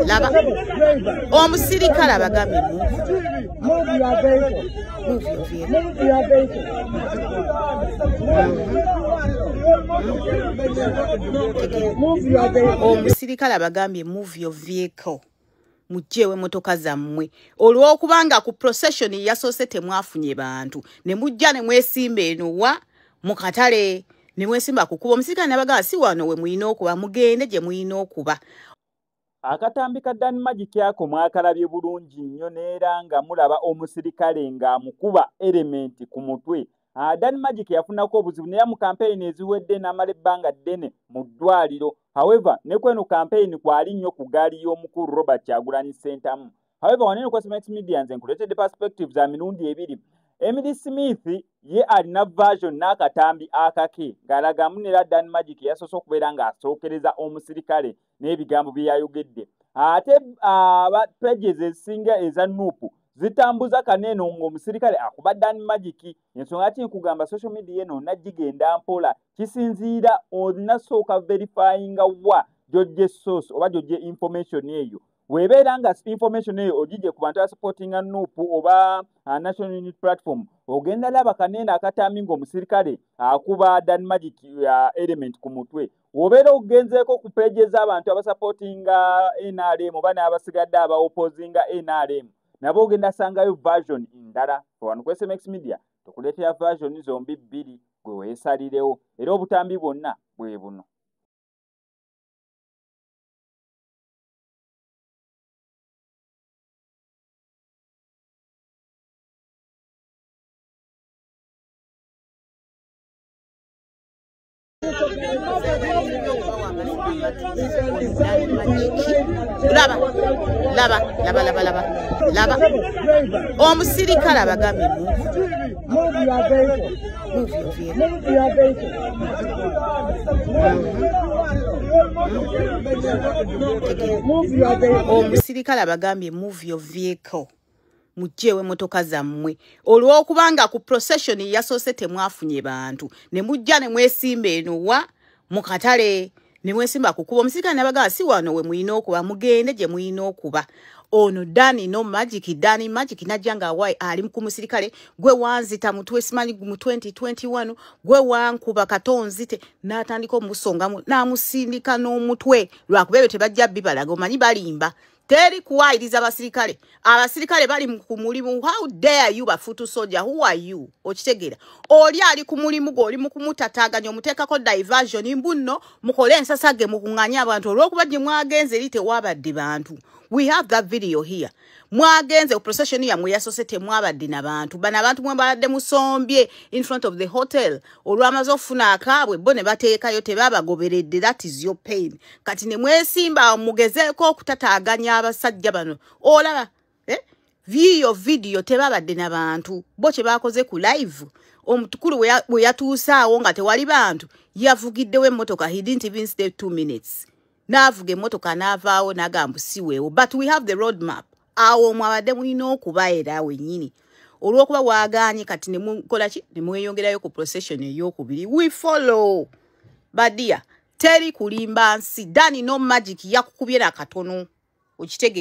laba omusirikale abagambye omusirikale abagambye move your vehicle mujewe motoka zammwe olw'okubanga ku procession yasoose temwafunye bantu ne mujja ne mwesimba eno wa mu katale ne mwesimba kukuba omusirikale n'abagamba si wano we muyina okuba mugende gye muyina okuba. Akatambi ka Dan Magic ako mwakalabye bulungi nnyo neera nga mulaba omusirikale ng'amukuba element ku mutwe. Dan Magic yafunako obuzibu naye mu campaign eziwedde n'amala ebbanga ddene mu ddwaliro. However, ne kweno campaign kwali nnyo ku gaali y'omukulu Robert Kyagulanyi Ssentamu. However, wanene kwa Smax Media nze nkuleetedde perspectives za mirundi ebiri. Emily Smith ye alina version n'akatambi akake ng'alagamu nera Dan Magic yasoose okubeera ng'asookereza omusirikale n'ebigambo bye yayogedde. Ate pages ezisinga eza Nuupu zitambuza kanene ng'omusirikale akuba Dan Magic. Ensonga ki nkugamba social media eno nagigenda mpola kisinziira onasooka verifyinga wa gy'oggye source oba gy'oggye information eyo. Webeera nga information eyo ogijje ku bantu supportinga Nuupu oba National Unity Platform ogenda laba kanene akatambi ng'omusirikale akuba Dan Magic element ku mutwe. Wobeera ogenzeeko ku page z'abantu abasupportinga NRM oba n'abasigadde abaopposinga NRM nabo ogenda sangayo version ndala. Wano ku SMX Media tukuleetera version zombi bbiri gwe weesalirewo era obutambi bwonna bwe buno. Laba omusirikale abagambye omusirikale abagambye move your vehicle mujewe motoka zammwe olw'okubanga ku procession yasoose temwafunye bantu ne mujja ne mwesimba eno wa mu katale ne mwesimba kukuba omusirikale n'abagamba si wano we muyina okuba mugende gye muyina okuba. Ono Dan Magic najja nga wayi ali ku musirikale gwe wanzita mutwe simanyi mu 2021 gwe wankuba katonzite n'atandika omusongamu n'amusindika n'omutwe lwakubeebyo tebajja bibalaga omanyi balimba teri kuwayiriza abasirikale. Abasirikale bali ku mulimu. How dare you bafutu soldier? Who are you? Okitegera oli ali ku mulimu gwo oli mu kumutataganya omuteekako diversion mbuno mukole ensasage mukunganya abantu olw'okuba gye mwagenze eri tewabadde bantu. We have that video here. Mwagenze ku procession ya muyasoose temwabadde n'abantu bana abantu mwabadde musombye in front of the hotel olw'amaze ofuna akaabwe bo ne bateekayo tebabagoberedde. That is your pain. Kati ne mwesimba mugezeeko okutataganya abasajja bano olaba video tebabadde n'abantu bo kye bakoze ku live. Omutukulu bwe yatuusaawo nga tewali bantu yavugiddewo emmotoka. He didn't even stay 2 minutes. N'avuga emmotoka n'avaawo n'agamba siweewo. But we have the road map. Awo mwabadde mulina okuba era wennyini olw'okuba waagaanye kati ne mukola ki ne mweyongerayo ku procession ey'okubiri. We follow badia teri kulimba nsi. Dan Magic yakukubye na katono okitege.